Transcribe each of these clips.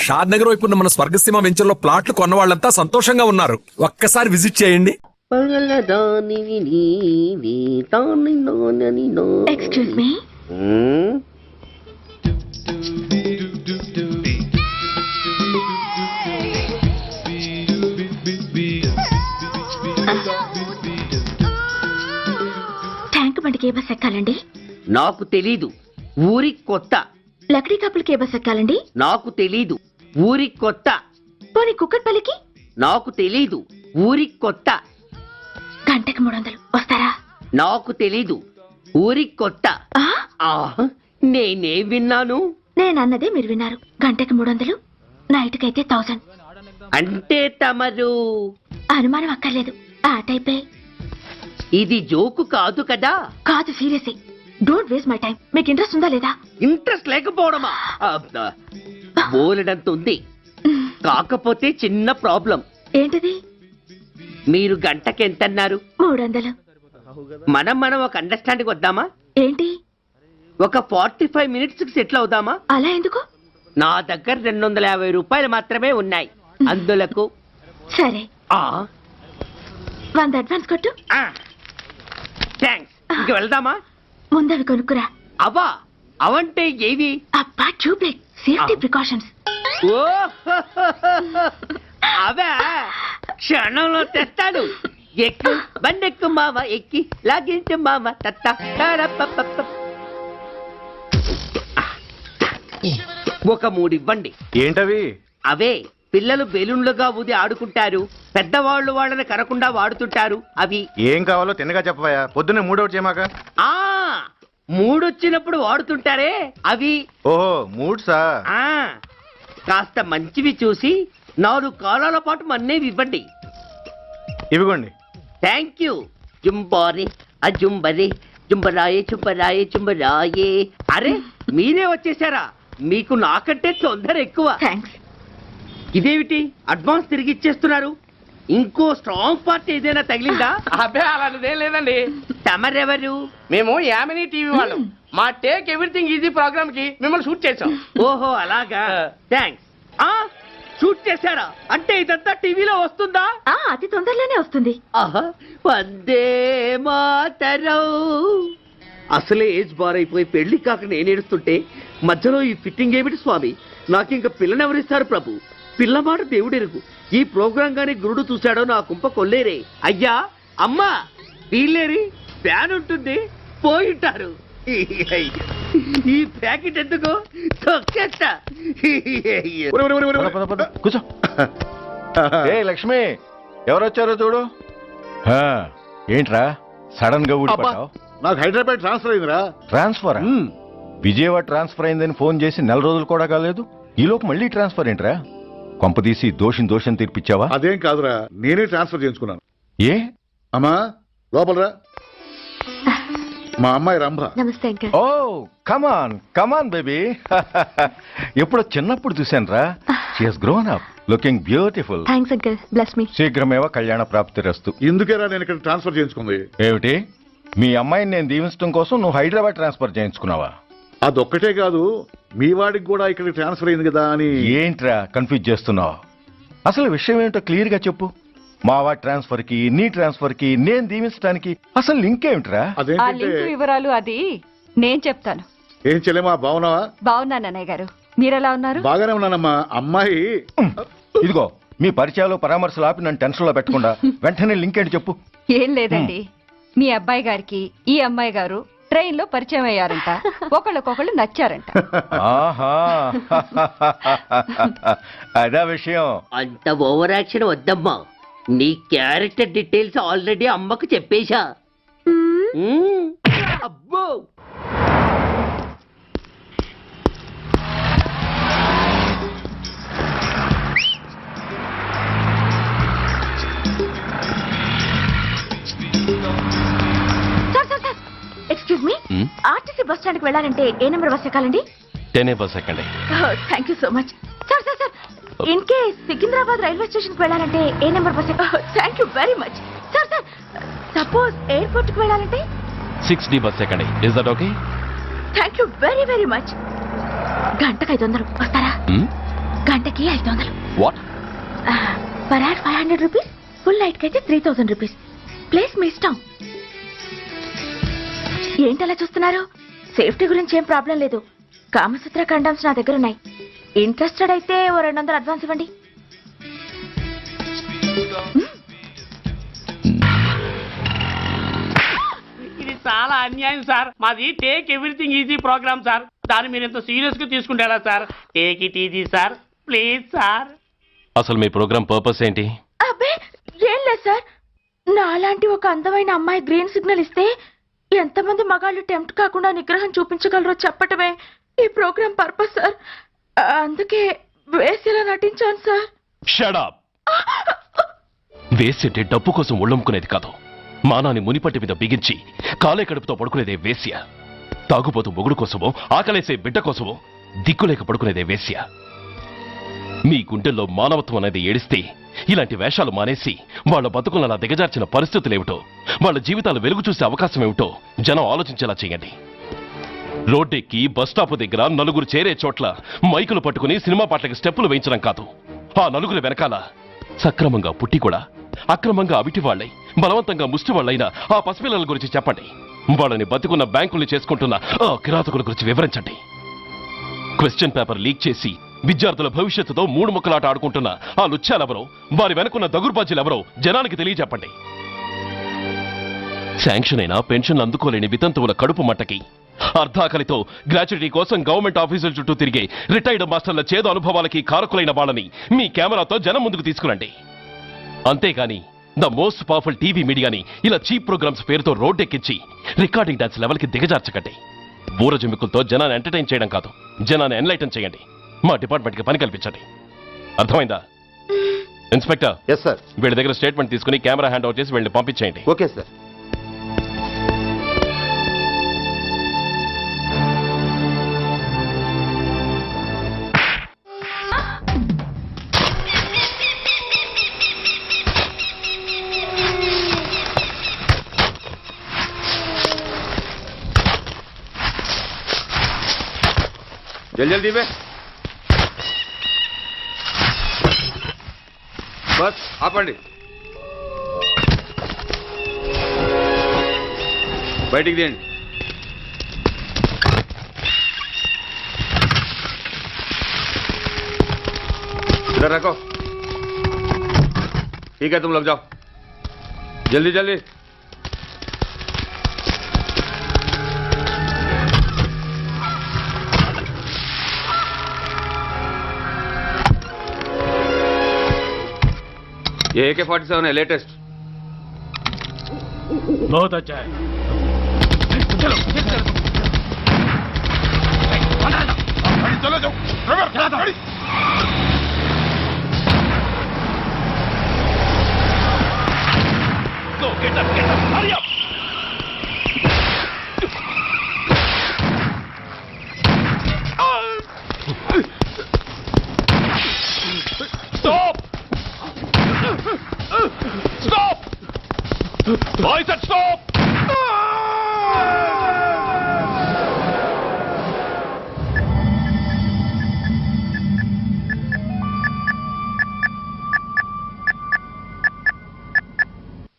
షాద్ నగర్ వైపు ఉన్న మన స్వర్గసీమ వెంచర్ లో ప్లాట్లు కొన్న వాళ్ళంతా సంతోషంగా ఉన్నారు. ఒక్కసారి విజిట్ చేయండి. ఎక్స్క్యూజ్ మీ, ట్యాంక్ బండికి ఏ బస్ ఎక్కాలండి? నాకు తెలీదు, ఊరి కొత్త. లక్డీ కప్పులకి ఏ బస్ ఎక్కాలండి? నాకు తెలీదు, ఊరి కొత్త. పోనీ కుక్కట్పల్లికి? నాకు తెలీదు, ఊరి కొత్త. గంటకి 300 వస్తారా? నాకు తెలీదు, ఊరి కొత్త. నేనే విన్నాను. నేనన్నదే మీరు విన్నారు. గంటకి 300, నైట్కి అయితే 1000. అంటే తమరు అనుమానం అక్కర్లేదు, ఆ టైపే. ఇది జోకు కాదు కదా? కాదు, serious. Don't waste my time. మీకు ఇంట్రెస్ట్ ఉందా లేదా? ఇంట్రెస్ట్ లేకపోవడమా? బోలెడంత ఉంది. కాకపోతే చిన్న ప్రాబ్లం. ఏంటిది? మీరు గంటకి ఎంత అన్నారు? 300. మనం ఒక అండర్స్టాండింగ్ వద్దామా? ఏంటి? ఒక 45 మినిట్స్ కి సెటిల్ అవుదామా? అలా ఎందుకు? నా దగ్గర 250 రూపాయలు మాత్రమే ఉన్నాయి. అందులకు సరే, 100 అడ్వాన్స్ కొట్టు. థ్యాంక్స్. ఇంక వెళ్దామా? ముందవి కొనుక్కురా. అవంటే ఏవి? అబ్బా, ట్యూబ్లైట్, సేఫ్టీ ప్రికాషన్స్. ఓ అవా, క్షణంలో తెస్తాను. ఎక్కు బండెక్కు మావ, ఎక్కి లాగించు మావ. ఒక 3 ఇవ్వండి. ఏంటవి? అవే పిల్లలు బెలూన్లుగా ఊది ఆడుకుంటారు, పెద్దవాళ్ళు వాళ్ళని కరకుండా వాడుతుంటారు. అవి ఏం కావాలో తిన్నగా చెప్పవా? పొద్దున్నే మూడోటి చేయమాక. 3 వచ్చినప్పుడు వాడుతుంటారే అవి. ఓహో, మూడ్సా? కాస్త మంచివి చూసి 4 కాలాల పాటు మన్నేవి ఇవ్వండి. ఇవిగోండి. Thank you. జుంబారే అజుంబరే, జుంబరాయే చుంబరాయే చుంబరాయే. అరే, మీరే వచ్చేసారా? మీకు నాకంటే తొందర ఎక్కువ. థ్యాంక్స్. ఇదేమిటి అడ్వాన్స్ తిరిగి ఇచ్చేస్తున్నారు? ఇంకో స్ట్రాంగ్ పార్టీ ఏదైనా తగిలిందా? అబ్బే, అలాంటిదేం లేదండి. తమరెవరు? మేము యామినీ టీవీ వాళ్ళం. మా టేక్ ఎవ్రీథింగ్ ఈజీ ప్రోగ్రామ్ కి మిమ్మల్ని షూట్ చేసాం. ఓహో, అలాగా. థ్యాంక్స్. షూట్ చేశారా? అంటే ఇదంతా టీవీలో వస్తుందా? అతి తొందరలోనే వస్తుంది. వందే మాతరం. అసలే ఏజ్ బార్ అయిపోయి పెళ్లి కాక నేనేడుస్తుంటే మధ్యలో ఈ ఫిట్టింగ్ ఏమిటి స్వామి? నాకింక పిల్లనెవరిస్తారు ప్రభు? పిల్లమాట దేవుడెరుగు. ఈ ప్రోగ్రాం గాని గురుడు చూశాడో నా కుంప కొల్లేరే. అయ్యా, అమ్మా, వీళ్ళేరి ఫ్యాన్ ఉంటుంది, పోయింటారు. ఈ ప్యాకెట్ ఎందుకు తొక్కేస్తా. కూర్చో. ఏ లక్ష్మి, ఎవరొచ్చారో చూడు. ఏంట్రా సడన్ గా ఊడిపడ్డావు? నాకు హైదరాబాద్ ట్రాన్స్ఫర్ అయిందిరా. ట్రాన్స్ఫర్? విజయవాడ ట్రాన్స్ఫర్ అయిందని ఫోన్ చేసి 4 రోజులు కూడా కాలేదు. ఈలోపు మళ్ళీ ట్రాన్స్ఫర్ ఏంట్రా? కొంపదీసి దోషం తీర్పిచ్చావా? అదేం కాదురా, నేనే ట్రాన్స్ఫర్ చేయించుకున్నాను. ఏ? అమ్మా, లోపలరా. మా అమ్మాయి రంభ. నమస్తే అంకల్. ఓ, కమాన్ బేబీ. ఎప్పుడో చిన్నప్పుడు చూశాను రా. She has grown up, looking beautiful. Thanks uncle, bless me. శీఘ్రమేవ కళ్యాణ ప్రాప్తిరస్తు. ఇందుకేరా నేను ఇక్కడ ట్రాన్స్ఫర్ చేయించుకుంది. ఏమిటి? మీ అమ్మాయిని నేను దీవించడం కోసం నువ్వు హైదరాబాద్ ట్రాన్స్ఫర్ చేయించుకున్నావా? అదొక్కటే కాదు, మీ వాడికి కూడా ఇక్కడికి ట్రాన్స్ఫర్ అయింది కదా అని. ఏంట్రా కన్ఫ్యూజ్ చేస్తున్నావు? అసలు విషయం ఏంటో క్లియర్ గా చెప్పు. మా వాడి ట్రాన్స్ఫర్ కి నీ ట్రాన్స్ఫర్ కి నేను దీవించడానికి అసలు లింక్ ఏమిట్రా? అదేంటంటే వివరాలు అది నేను చెప్తాను. ఏం చెల్లెమా, బాగున్నావా? బాగున్నాను అన్నయ్య గారు, మీరెలా ఉన్నారు? బాగానే ఉన్నానమ్మా. అమ్మాయి ఇదిగో, మీ పరిచయాలు పరామర్శలు ఆపి నన్ను టెన్షన్ లో పెట్టకుండా వెంటనే లింక్ ఏంటి చెప్పు. ఏం లేదండి, మీ అబ్బాయి గారికి ఈ అమ్మాయి గారు ట్రైన్ లో పరిచయం అయ్యారంట. ఒకళ్ళకొకళ్ళు నచ్చారంట. ఆహా, అదా విషయం. అంత ఓవర్ యాక్షన్ వద్దమ్మా. నీ క్యారెక్టర్ డీటెయిల్స్ ఆల్రెడీ అమ్మకు చెప్పేశా. అబ్బో, excuse me, RTC bus stand కి వెళ్ళాలంటే ఏ నెంబర్ బస్ ఎక్కాలండి? 10 బస్ ఎక్కండి. Thank you so much. Sir sir sir, in case Secunderabad railway station కి వెళ్ళాలంటే ఏ నెంబర్ బస్ ఎక్కాలి? Thank you very much. Sir sir, suppose airport కి వెళ్ళాలంటే 6D బస్ ఎక్కండి. Is that okay? Thank you very very much. గంటకు 500 వస్తారా? గంటకి 500. What? Per hour 500 rupees, full night కి అయితే 3000 రూపీస్. ప్లేస్ మీ ఇష్టం. ఏంటలా చూస్తున్నారు? సేఫ్టీ గురించి ఏం ప్రాబ్లం లేదు. కామసూత్ర కండమ్స్ నా దగ్గర ఉన్నాయి. ఇంట్రెస్టెడ్ అయితే ఓ 200 అడ్వాన్స్ ఇవ్వండి. ఇది చాలా అన్యాయం సార్. మాది take everything easy programme sir. దాన్ని మీరు ఇంత సీరియస్ గా తీసుకుంటారా sir? Take it easy sir, please sir. అసలు మీ ప్రోగ్రామ్ పర్పస్ ఏంటి? అబ్బే ఏం లేదు సార్. నాలాంటి ఒక అందమైన అమ్మాయి గ్రీన్ సిగ్నల్ ఇస్తే ఎంతమంది మగాళ్ళు టెంప్ట్ కాకుండా నిగ్రహం చూపించగలరో చెప్పటమే ఈ ప్రోగ్రామ్ పర్పస్ సార్. అందుకే వేసేలా నటించాను సార్. Shut up. వేసంటే డబ్బు కోసం ఒళ్ళొమ్ముకునేది కాదు. మానాన్ని మునిపట్టి మీద బిగించి కాలే కడుపుతో పడుకునేదే వేశ్య. తాగుపోతూ మొగుడు కోసమో ఆకలేసే బిడ్డ కోసమో దిక్కులేక పడుకునేదే వేశ్య. మీ గుండెల్లో మానవత్వం అనేది ఏడిస్తే ఇలాంటి వేషాలు మానేసి వాళ్ళ బతుకులను అలా దిగజార్చిన పరిస్థితులేమిటో, వాళ్ళ జీవితాలు వెలుగు చూసే అవకాశం ఏమిటో జనం ఆలోచించేలా చేయండి. రోడ్డెక్కి బస్టాప్ దగ్గర నలుగురు చేరే చోట్ల మైకులు పట్టుకుని సినిమా పాటలకి స్టెప్పులు వేయించడం కాదు. ఆ నలుగురు వెనకాల సక్రమంగా పుట్టి కూడా అక్రమంగా అవిటి వాళ్ళై బలవంతంగా ముష్టి వాళ్ళైన ఆ పసిపిల్లల గురించి చెప్పండి. వాళ్ళని బతికున్న బ్యాంకుల్ని చేసుకుంటున్న ఆ కిరాతకుల గురించి వివరించండి. క్వశ్చన్ పేపర్ లీక్ చేసి విద్యార్థుల భవిష్యత్తుతో మూడు ముక్కలాట ఆడుకుంటున్న ఆ లుచ్చాలెవరో, వారి వెనుకున్న దగుర్బాజీలెవరో జనానికి తెలియజెప్పండి. శాంక్షన్ అయినా పెన్షన్లు అందుకోలేని వితంతువుల కడుపు మట్టకి, అర్ధాకలితో గ్రాట్యుటీ కోసం గవర్నమెంట్ ఆఫీసుల చుట్టూ తిరిగే రిటైర్డ్ మాస్టర్ల చేదు అనుభవాలకి కారకులైన వాళ్ళని మీ కెమెరాతో జనం ముందుకు తీసుకురండి. అంతేగాని ద మోస్ట్ పవర్ఫుల్ టీవీ మీడియాని ఇలా చీప్ ప్రోగ్రామ్స్ పేరుతో రోడ్డెక్కించి రికార్డింగ్ డాన్స్ లెవెల్కి దిగజార్చకండి. ఊరజమికులతో జనాన్ని ఎంటర్టైన్ చేయడం కాదు, జనాన్ని ఎన్లైటన్ చేయండి. మా డిపార్ట్మెంట్కి పని కల్పించండి. అర్థమైందా? Inspector, yes sir. వీళ్ళ దగ్గర స్టేట్మెంట్ తీసుకుని కెమెరా హ్యాండ్ ఓవర్ చేసి వీళ్ళని పంపించేయండి. Okay sir. జల్ది జల్దీ బే. బస్ ఆపండి. బయటికి తీయండి. इधर रखो. ठीक है, तुम लोग जाओ जल्दी जल्दी. ये AK-47 है, लेटेस्ट. बहुत अच्छा है. चलो चलो जाओ. Go, get up, hurry up. Stop! Stop! I said stop!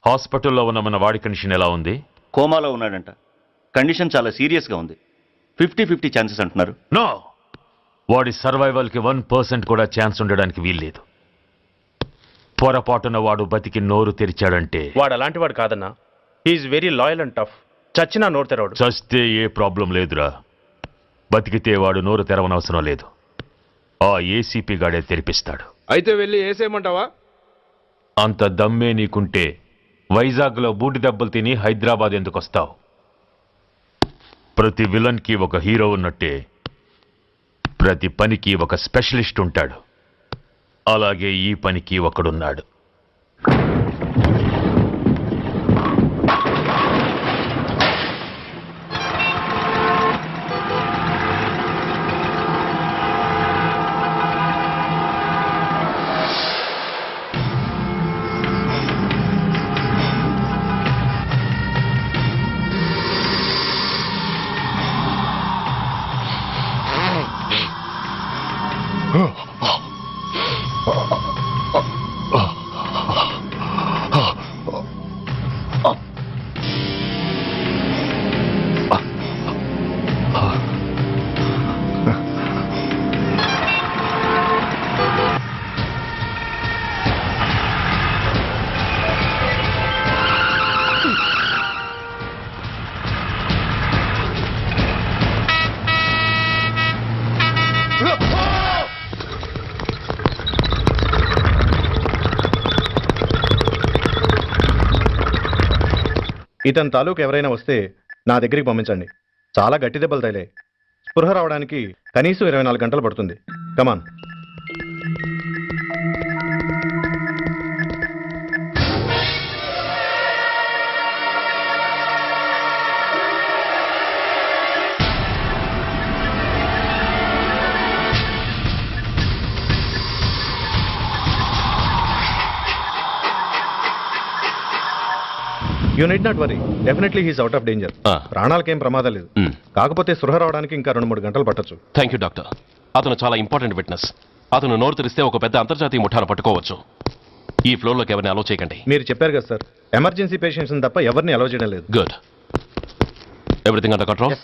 హాస్పిటల్లో ఉన్న మన వాడి కండిషన్ ఎలా ఉంది? కోమాలో ఉన్నాడంట. కండిషన్ చాలా సీరియస్గా ఉంది. 50-50 ఛాన్సెస్ అంటున్నారు. నో, వాడి సర్వైవల్కి 1% కూడా ఛాన్స్ ఉండడానికి వీల్లేదు. పొరపాటున వాడు బతికి నోరు తెరిచాడంటే వాడు అలాంటి వాడు కాదన్నా. He's very loyal and tough. చచ్చినా నోరు తెరవడు. చస్తే ఏ ప్రాబ్లం లేదురా. బతికితే వాడు నోరు తెరవనవసరం లేదు. ఆ ఏసీపీ గాడే తెరిపిస్తాడు. అయితే వెళ్ళి వేసేయమంటావా? అంత దమ్మే నీకుంటే వైజాగ్లో బూటి దెబ్బలు తిని హైదరాబాద్ ఎందుకు వస్తావు? ప్రతి విలన్కి ఒక హీరో ఉన్నట్టే ప్రతి పనికి ఒక స్పెషలిస్ట్ ఉంటాడు. అలాగే ఈ పనికి ఒకడున్నాడు. ఇతని తాలూకు ఎవరైనా వస్తే నా దగ్గరికి పంపించండి. చాలా గట్టి దెబ్బలు తగిలే. స్పృహ రావడానికి కనీసం 24 గంటలు పడుతుంది. Come on. You need not worry, definitely he's out of danger. ప్రాణాలకేం ప్రమాదం లేదు. కాకపోతే స్పృహ రావడానికి ఇంకా 2-3 గంటలు పట్టొచ్చు. Thank you doctor. అతను చాలా ఇంపార్టెంట్ విట్నెస్. అతను నోరు తెరిస్తే ఒక పెద్ద అంతర్జాతీయ ముఠాను పట్టుకోవచ్చు. ఈ ఫ్లోర్లోకి ఎవరిని అలో చేయకండి. మీరు చెప్పారు కదా సార్, ఎమర్జెన్సీ పేషెంట్స్ తప్ప ఎవరిని అలో చేయడం లేదు. Good. Everything under control?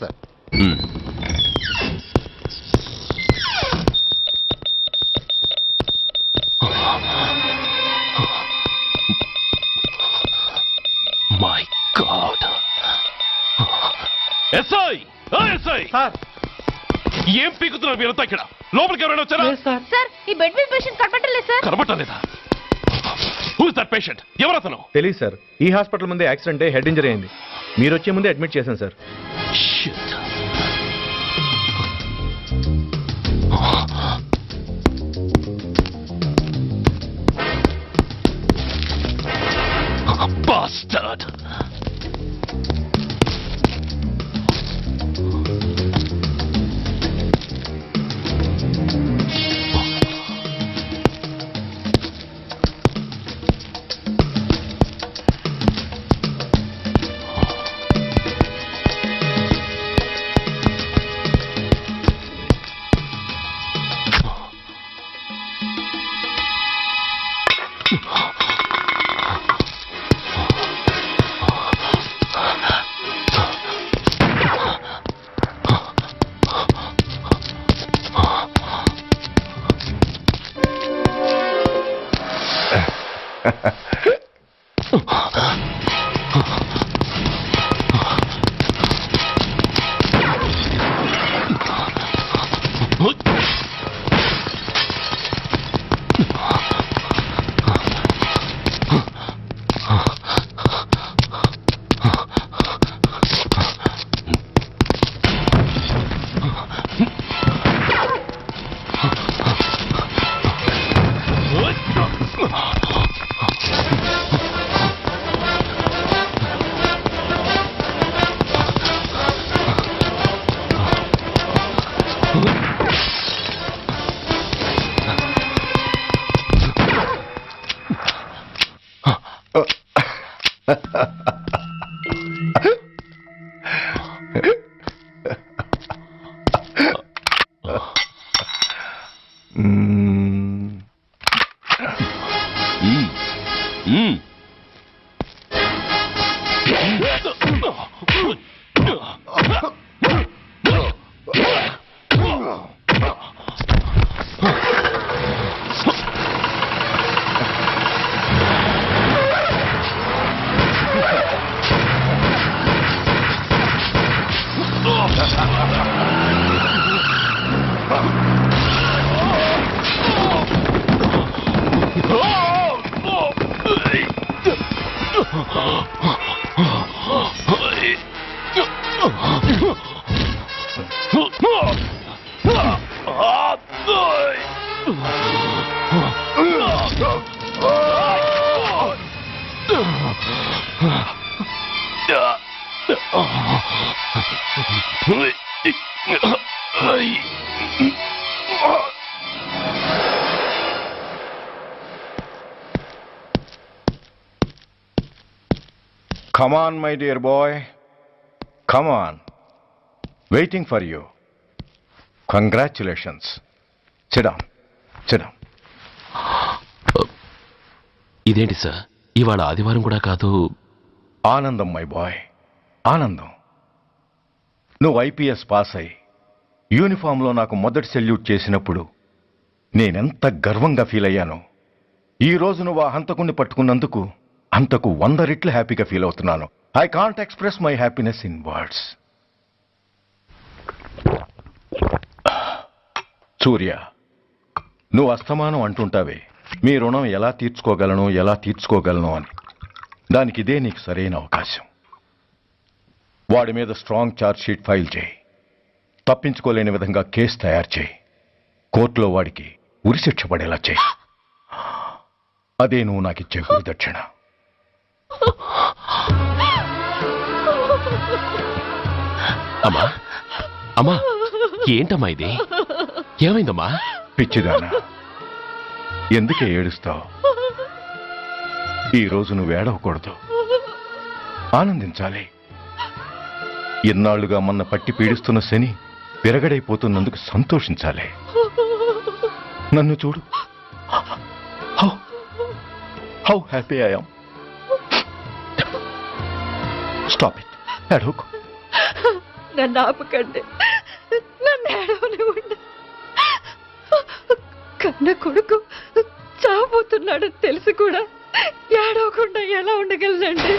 My God. SI, SI sir, ఏం పీకుతున్నారు మీరంతా ఇక్కడ? లోపలికి ఎవరైనా వచ్చారా? సార్, ఈ బెడ్ మీద పేషెంట్ కనపడలేదు సార్. కనబట్టలేదా? Who is that patient? ఎవరతను? తెలియదు సార్. ఈ హాస్పిటల్ ముందే యాక్సిడెంట్ అయ్యి హెడ్ ఇంజరీ అయింది. మీరు వచ్చే ముందే అడ్మిట్ చేశాను sir. Shit. Bastard. Come on, my dear boy. Come on. Waiting for you. Congratulations. Sit down. Sit down. ఇదేంటి సార్, ఇవాళ ఆదివారం కూడా కాదు. ఆనందం మై బాయ్, ఆనందం. నువ్వు ఐపీఎస్ పాస్ అయి యూనిఫామ్లో నాకు మొదటి సెల్యూట్ చేసినప్పుడు నేనెంత గర్వంగా ఫీల్ అయ్యానో, ఈరోజు నువ్వు ఆ హంతకుణ్ణి పట్టుకున్నందుకు అంతకు 100 రెట్లు హ్యాపీగా ఫీల్ అవుతున్నాను. I can't express my happiness in words. Surya, నువ్వు అస్తమానం అంటుంటావే మీ రుణం ఎలా తీర్చుకోగలను అని. దానికి ఇదే నీకు సరైన అవకాశం. వాడి మీద స్ట్రాంగ్ ఛార్జ్ షీట్ ఫైల్ చేయి. తప్పించుకోలేని విధంగా కేసు తయారు చేయి. కోర్టులో వాడికి ఉరిశిక్ష పడేలా చేయి. అదే నువ్వు నాకిచ్చే గురుదక్షిణ. అమ్మా అమ్మా, ఏంటమ్మా ఇది? ఏమైందమ్మా? పిచ్చిదానా, ఎందుకే ఏడుస్తావు? ఈరోజు నువ్వు ఏడవకూడదు, ఆనందించాలి. ఇన్నాళ్లుగా మొన్న పట్టి పీడిస్తున్న శని విరగడైపోతున్నందుకు సంతోషించాలి. నన్ను చూడు, how happy I am. Stop it, ఏడవకు. నన్ను ఆపకండి, నన్ను ఏడవనివ్వండి. కన్న కొడుకు చావబోతున్నాడు తెలిసి కూడా ఏడవకుండా ఎలా ఉండగలనండి?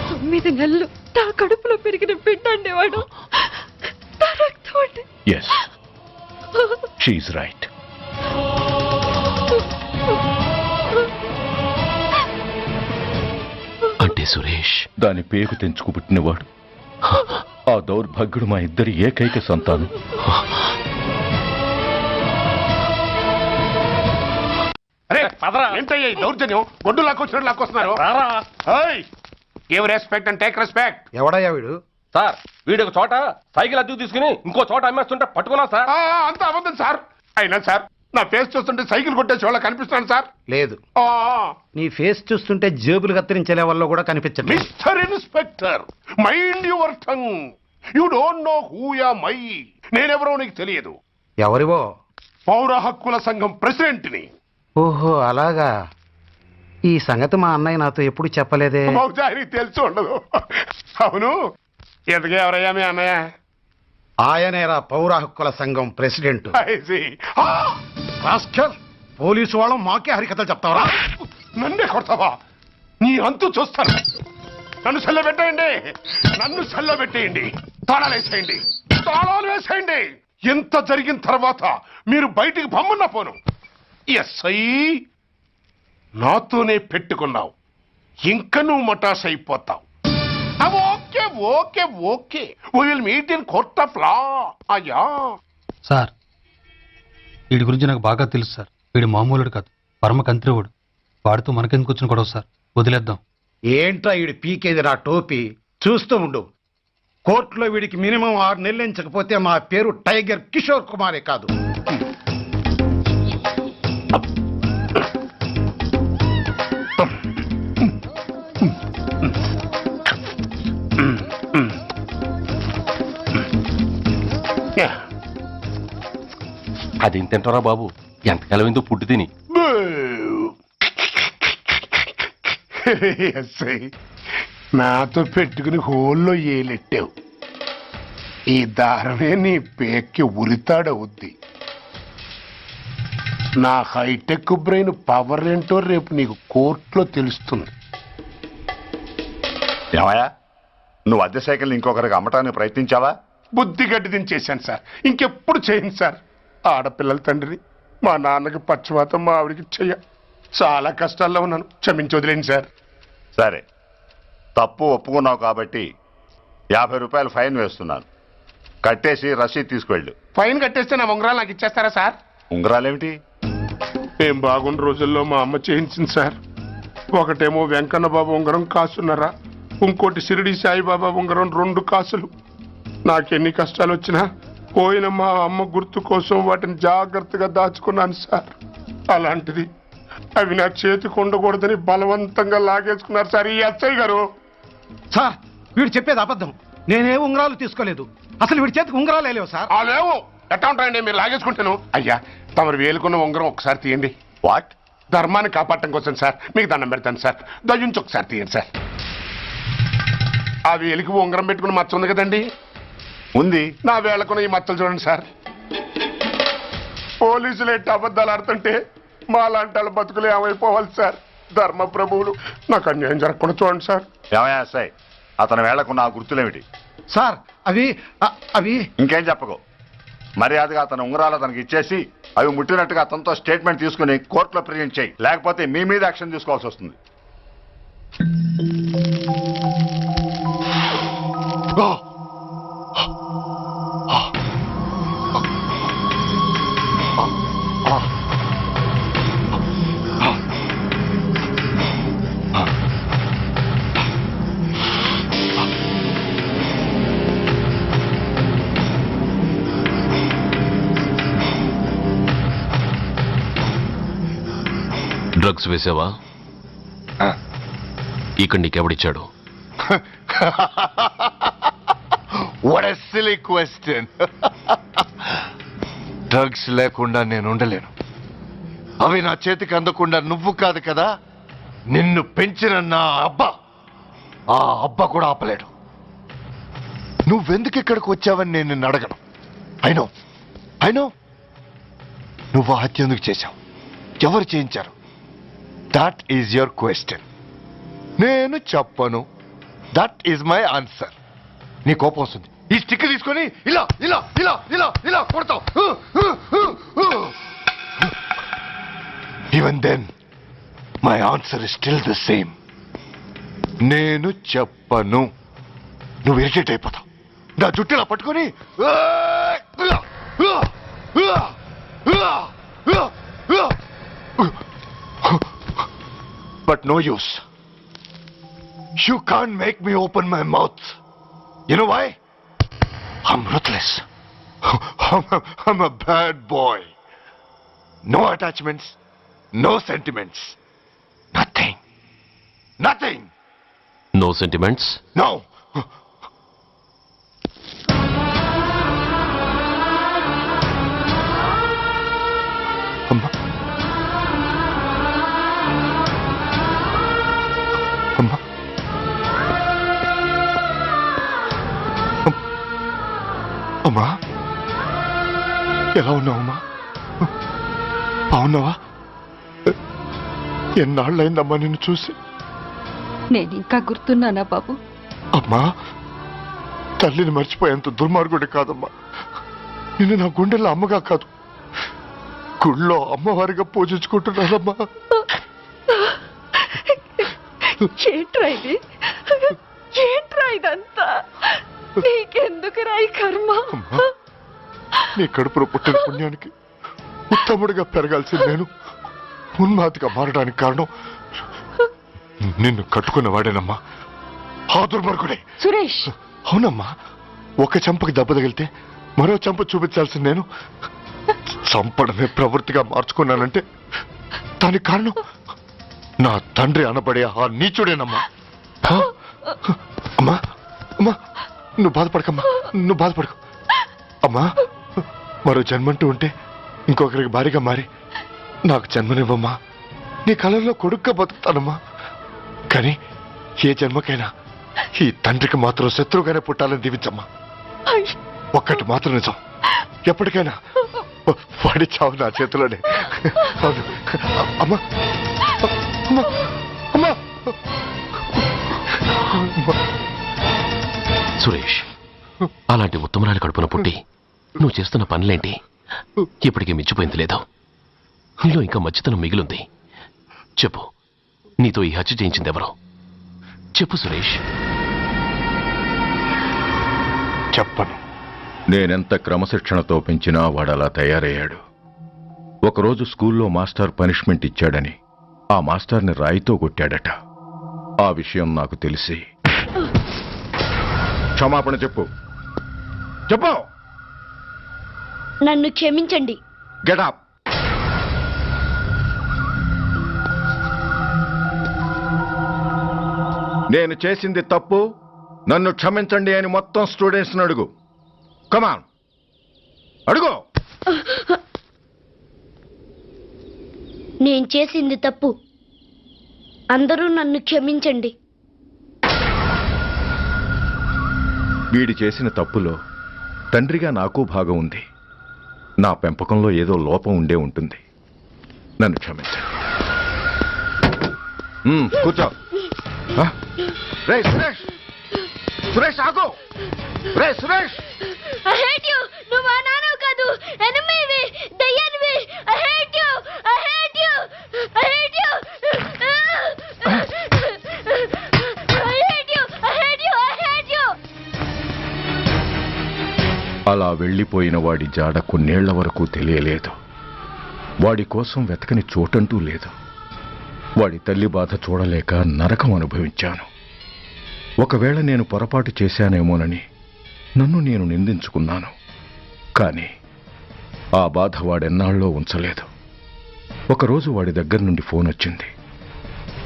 9 నెలలు నా కడుపులో పెరిగిన బిడ్డ అండి వాడు. నా రక్తం అండి. Yes, she's right. అంటే సురేష్ దాని పేరు తెంచుకు పుట్టినవాడు. ఆ దౌర్భాగ్యుడు మా ఇద్దరి ఏకైక సంతానం. అరే పదరా, ఏంటయ్యా ఈ దౌర్జన్యం? గొడ్డు లాక్కొచ్చినట్టు లాక్కొస్తున్నారు. Give respect and take respect. ఎవడయ్యా వీడు? సార్, వీడు ఒక చోట సైకిల్ అద్దెకు తీసుకుని ఇంకో చోట అమ్మేస్తుంటే పట్టుకున్నా సార్. అంత అబద్ధం సార్. అయినా సార్, నా ఫేస్ చూస్తుంటే సైకిల్ కొట్టేసి వాళ్ళ కనిపిస్తున్నాను సార్. లేదు, నీ ఫేస్ చూస్తుంటే జేబులు కత్తిరించే లెవెల్లో కూడా కనిపించదు. Mister inspector, mind your tongue. You don't know who am I. నేనెవరో నీకు తెలియదు. ఎవరివో? పౌర హక్కుల సంఘం ప్రెసిడెంట్ని. ఓహో అలాగా. ఈ సంగతి మా అన్నయ్య నాతో ఎప్పుడు చెప్పలేదే. బహుశా ఆయనకి తెలిసి ఉండదు. అవును, ఎదుగు ఎవరయ్యా మీ అన్నయ్య? ఆయనేరా పౌర హక్కుల సంఘం president. I see. Rascal, police వాళ్ళం మాకే హరికథలు చెప్తావరా? నన్నే కొడతావా? నీ అంతు చూస్తాను. నన్ను సెల్ల పెట్టేయండి, నన్ను సెల్ల పెట్టేయండి. తాళాలు వేసేయండి, తాళాలు వేసేయండి. ఎంత జరిగిన తర్వాత మీరు బయటికి పమ్మన్నా పోను. ఎస్ఐ, నాతోనే పెట్టుకున్నావు, ఇంకా నువ్వు మటాస్ అయిపోతావు. Okay okay okay, we will meet in court of law. అయ్యా సార్, వీడి గురించి నాకు బాగా తెలుసు సార్. వీడు మామూలుడు కాదు, పరమ కంత్రివుడు. వాడితో మనకెందుకు వచ్చిన గొడవ సార్? వదిలేద్దాం. ఏంట్రా వీడి పీకేది నా టోపీ? చూస్తూ ఉండు. కోర్టులో వీడికి మినిమం 6 నెలలు ఎంచకపోతే మా పేరు టైగర్ కిషోర్ కుమారే కాదు. అదేం తింటారా బాబు? ఎంతకాలం ఎందుకు పుట్టి తిని. ఎస్ఐ, నాతో పెట్టుకుని హోల్లో ఏలెట్టావు. ఈ దారమే నీ పేక్కి ఉరితాడవుద్ది. నా హైటెక్ బ్రెయిన్ పవర్ ఏంటో రేపు నీకు కోర్టులో తెలుస్తుంది. ఏమయ్యా, నువ్వు అద్దె సైకిల్ ఇంకొకరికి అమ్మటానికి ప్రయత్నించావా? బుద్ధి గడ్డి దించేశాను సార్, ఇంకెప్పుడు చేయను సార్. ఆడపిల్లల తండ్రిని, మా నాన్నకి పక్షవాతం, మా ఆవిడికి చెయ్య. చాలా కష్టాల్లో ఉన్నాను, క్షమించి వదిలేండి సార్. సరే, తప్పు ఒప్పుకున్నావు కాబట్టి 50 రూపాయలు ఫైన్ వేస్తున్నాను. కట్టేసి రసీదు తీసుకువెళ్ళు. ఫైన్ కట్టేస్తే నా ఉంగరాలు నాకు ఇచ్చేస్తారా సార్? ఉంగరాలేమిటి? ఏం బాగున్న రోజుల్లో మా అమ్మ చేయించింది సార్. ఒకటేమో వెంకన్న బాబు ఉంగరం కాసున్నరా, ఇంకోటి షిరిడి సాయిబాబా ఉంగరం 2 కాసులు. నాకెన్ని కష్టాలు వచ్చినా పోయిన మా అమ్మ గుర్తు కోసం వాటిని జాగ్రత్తగా దాచుకున్నాను సార్. అలాంటిది అవి నా చేతికి ఉండకూడదని బలవంతంగా లాగేసుకున్నారు సార్ ఈ ఎస్ఐ గారు. సార్, వీడు చెప్పేది అబద్ధం. నేనే ఉంగరాలు తీసుకోలేదు. అసలు వీడి చేతికి ఉంగరాలు లేవు సార్. లేవు, ఎట్టా ఉంటాయండి? మీరు లాగేసుకుంటాను. అయ్యా, తమరు వేలుకున్న ఉంగరం ఒకసారి తీయండి. వాట్? ధర్మాన్ని కాపాడటం కోసం సార్, మీకు దండం పెడతాను సార్. దయ్యుంచి ఒకసారి తీయండి సార్. ఆ వేలికి ఉంగరం పెట్టుకుని మచ్చ ఉంది కదండి, ఉంది. నా వేళకున్న ఈ మచ్చలు చూడండి సార్. పోలీసులు ఎట్టి అబద్ధాలు ఆడుతుంటే మా లాంటి వాళ్ళ బతుకులు ఏమైపోవాలి సార్? ధర్మ ప్రభువులు, నాకు అన్యాయం జరగకుండా చూడండి సార్. ఏమయ్యా ఎస్ఐ, అతని వేళ్లకున్న ఆ గుర్తులేమిటి? సార్, అవి ఇంకేం చెప్పకు. మర్యాదగా అతని ఉంగరాలు అతనికి ఇచ్చేసి అవి ముట్టినట్టుగా అతనితో స్టేట్మెంట్ తీసుకుని కోర్టులో ప్రెజెంట్ చేయి. లేకపోతే మీ మీద యాక్షన్ తీసుకోవాల్సి వస్తుంది. డ్రగ్స్ వేసావా? ఇక్కడ నీకెవడిచ్చాడు? What a silly question. Drugs లేకుండా నేను ఉండలేను. అవి నా చేతికి అందకుండా నువ్వు కాదు కదా, నిన్ను పెంచిన నా అబ్బా, ఆ అబ్బా కూడా ఆపలేడు. నువ్వెందుకు ఇక్కడికి వచ్చావని నేను నిన్ను అడగను. అయినో నువ్వు హత్య ఎందుకు చేశావు, ఎవరు చేయించారు? That is your question. నేను చెప్పను. That is my answer. నీ కోపం వస్తుంది, ఈ స్టిక్ తీసుకొని ఇలా ఇలా ఇలా ఇలా ఇలా కొడతావు. Even then my answer is still the same. నేను చెప్పను. నువ్వు ఇరిటేట్ అయిపోతావు. నా జుట్టులా పట్టుకొని but no use. You can't make me open my mouth. You know why? I'm ruthless. I'm a bad boy. No attachments, no sentiments. Nothing. Nothing. No sentiments? No. Amma. Amma. అమ్మా, ఎలా ఉన్నావమ్మా? బాగున్నావా? ఎన్నాళ్ళైందమ్మా నిన్ను చూసి? నేను ఇంకా గుర్తున్నానా బాబు? అమ్మా, తల్లిని మర్చిపోయేంత దుర్మార్గుడి కాదమ్మా. నిన్ను నా గుండెల్లో అమ్మగా కాదు, గుళ్ళో అమ్మవారిగా పూజించుకుంటున్నానమ్మా. ఏంట్రా ఇదంతా? నీకెందుకు రాయి కర్మ? నీ కడుపులో పుట్టిన పుణ్యానికి ఉత్తముడిగా పెరగాల్సింది నేను ఉన్మాదిగా మారడానికి కారణం నిన్ను కట్టుకున్నవాడేనమ్మా, ఆ దుర్మార్గుడే సురేష్. అవునమ్మా, ఒక చంపకి దెబ్బ తగిలితే మరో చంప చూపించాల్సింది నేను చంపడమే ప్రవృత్తిగా మార్చుకున్నానంటే దానికి కారణం నా తండ్రి అనబడే ఆ నీచుడేనమ్మా. అమ్మా అమ్మా, నువ్వు బాధపడకమ్మా, నువ్వు బాధపడకు అమ్మా. మరో జన్మంటూ ఉంటే ఇంకొకరికి భారీగా మారి నాకు జన్మనివ్వమ్మా. నీ కళల్లో కొడుగ్గా బతుకుతానమ్మా. కానీ ఏ జన్మకైనా ఈ తండ్రికి మాత్రం శత్రువుగానే పుట్టాలని దీవించమ్మా. ఒక్కటి మాత్రం నిజం, ఎప్పటికైనా వాడి చావు నా చేతిలోనే. అవును అమ్మా అమ్మా అమ్మా. సురేష్, అలాంటి ఉత్తమరాలు కడుపున పుట్టి నువ్వు చేస్తున్న పనులేంటి? ఇప్పటికీ మించిపోయింది లేదు. నీలో ఇంకా మంచితనం మిగిలింది. చెప్పు, నీతో ఈ హత్య చేయించింది ఎవరు? చెప్పు సురేష్. చెప్పను. నేనెంత క్రమశిక్షణతో పెంచినా వాడలా తయారయ్యాడు. ఒకరోజు స్కూల్లో మాస్టర్ పనిష్మెంట్ ఇచ్చాడని ఆ మాస్టర్ని రాయితో కొట్టాడట. ఆ విషయం నాకు తెలిసి క్షమాపణ చెప్పు. చెప్పు. నన్ను క్షమించండి. Get up. నేను చేసింది తప్పు, నన్ను క్షమించండి అని మొత్తం స్టూడెంట్స్ అడుగు. కమాన్, అడుగు. నేను చేసింది తప్పు, అందరూ నన్ను క్షమించండి. వీడి చేసిన తప్పులో తండ్రిగా నాకు భాగం ఉంది. నా పెంపకంలో ఏదో లోపం ఉండే ఉంటుంది. నన్ను క్షమించండి. కూర్చో. సురేష్, సురేష్ ఆగు. Suresh, I hate you. నువ్వు మా నాన్నవు కాదు, ఎనిమివి, దయ్యానివి. I hate you. I hate you. I hate you. I hate you. I hate you. I hate you. అలా వెళ్ళిపోయిన వాడి జాడ కొన్నేళ్ల వరకు తెలియలేదు. వాడి కోసం వెతకని చోటంటూ లేదు. వాడి తల్లి బాధ చూడలేక నరకం అనుభవించాను. ఒకవేళ నేను పొరపాటు చేశానేమోనని నన్ను నేను నిందించుకున్నాను. కానీ ఆ బాధ వాడెన్నాళ్ళో ఉంచలేదు. ఒకరోజు వాడి దగ్గర నుండి ఫోన్ వచ్చింది.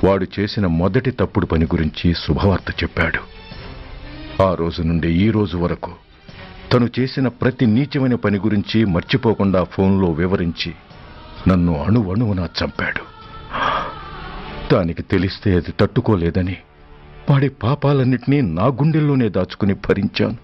వాడు చేసిన మొదటి తప్పుడు పని గురించి శుభవార్త చెప్పాడు. ఆ రోజు నుండి ఈ రోజు వరకు తను చేసిన ప్రతి నీచమైన పని గురించి మర్చిపోకుండా ఫోన్లో వివరించి నన్ను అణువణువున చంపాడు. దానికి తెలిస్తే అది తట్టుకోలేదని వాడి పాపాలన్నిటినీ నా గుండెల్లోనే దాచుకుని భరించాను.